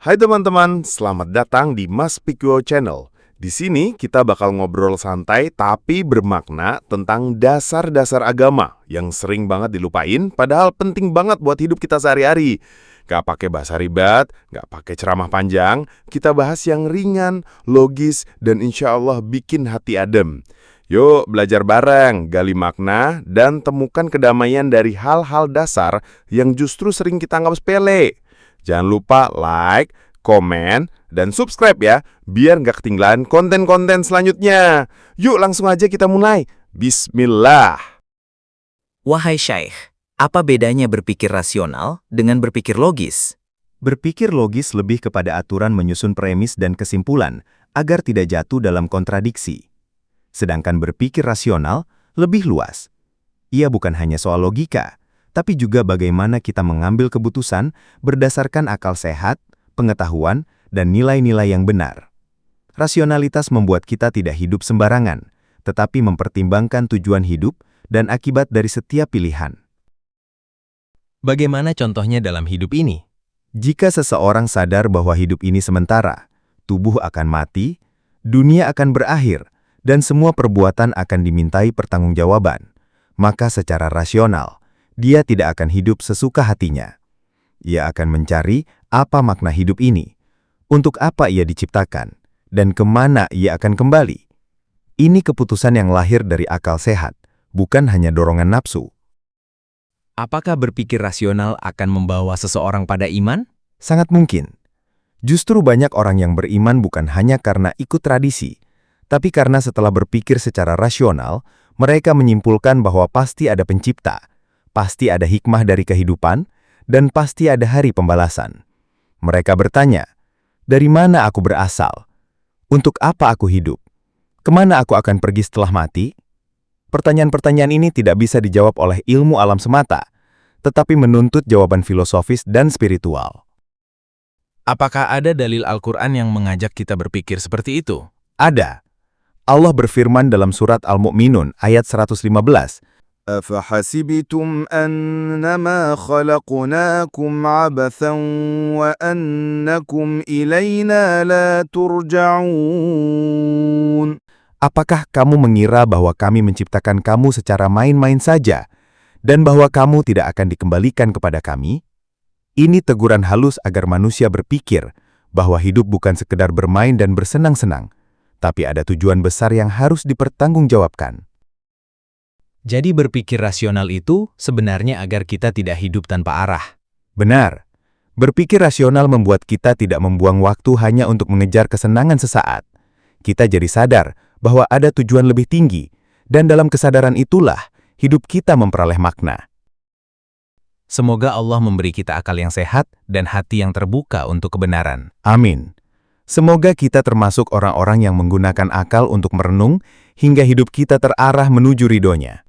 Hai teman-teman, selamat datang di Mas Pikio Channel. Di sini kita bakal ngobrol santai tapi bermakna tentang dasar-dasar agama yang sering banget dilupain padahal penting banget buat hidup kita sehari-hari. Gak pakai bahasa ribet, gak pakai ceramah panjang, kita bahas yang ringan, logis, dan insya Allah bikin hati adem. Yuk belajar bareng, gali makna, dan temukan kedamaian dari hal-hal dasar yang justru sering kita anggap sepele. Jangan lupa like, komen, dan subscribe ya, biar nggak ketinggalan konten-konten selanjutnya. Yuk langsung aja kita mulai. Bismillah. Wahai Syekh, apa bedanya berpikir rasional dengan berpikir logis? Berpikir logis lebih kepada aturan menyusun premis dan kesimpulan agar tidak jatuh dalam kontradiksi. Sedangkan berpikir rasional lebih luas. Ia bukan hanya soal logika, tapi juga bagaimana kita mengambil keputusan berdasarkan akal sehat, pengetahuan, dan nilai-nilai yang benar. Rasionalitas membuat kita tidak hidup sembarangan, tetapi mempertimbangkan tujuan hidup dan akibat dari setiap pilihan. Bagaimana contohnya dalam hidup ini? Jika seseorang sadar bahwa hidup ini sementara, tubuh akan mati, dunia akan berakhir, dan semua perbuatan akan dimintai pertanggungjawaban, maka secara rasional, dia tidak akan hidup sesuka hatinya. Ia akan mencari apa makna hidup ini, untuk apa ia diciptakan, dan kemana ia akan kembali. Ini keputusan yang lahir dari akal sehat, bukan hanya dorongan nafsu. Apakah berpikir rasional akan membawa seseorang pada iman? Sangat mungkin. Justru banyak orang yang beriman bukan hanya karena ikut tradisi, tapi karena setelah berpikir secara rasional, mereka menyimpulkan bahwa pasti ada pencipta, pasti ada hikmah dari kehidupan, dan pasti ada hari pembalasan. Mereka bertanya, dari mana aku berasal? Untuk apa aku hidup? Kemana aku akan pergi setelah mati? Pertanyaan-pertanyaan ini tidak bisa dijawab oleh ilmu alam semata, tetapi menuntut jawaban filosofis dan spiritual. Apakah ada dalil Al-Quran yang mengajak kita berpikir seperti itu? Ada. Allah berfirman dalam surat Al-Mu'minun ayat 115, أَفَحَسِبْتُمْ أَنَّمَا خَلَقْنَاكُمْ عَبَثًا وَأَنَّكُمْ إِلَيْنَا لَا تُرْجَعُونَ. Apakah kamu mengira bahwa kami menciptakan kamu secara main-main saja, dan bahwa kamu tidak akan dikembalikan kepada kami? Ini teguran halus agar manusia berpikir bahwa hidup bukan sekedar bermain dan bersenang-senang, tapi ada tujuan besar yang harus dipertanggungjawabkan. Jadi berpikir rasional itu sebenarnya agar kita tidak hidup tanpa arah. Benar. Berpikir rasional membuat kita tidak membuang waktu hanya untuk mengejar kesenangan sesaat. Kita jadi sadar bahwa ada tujuan lebih tinggi, dan dalam kesadaran itulah hidup kita memperoleh makna. Semoga Allah memberi kita akal yang sehat dan hati yang terbuka untuk kebenaran. Amin. Semoga kita termasuk orang-orang yang menggunakan akal untuk merenung hingga hidup kita terarah menuju ridhonya.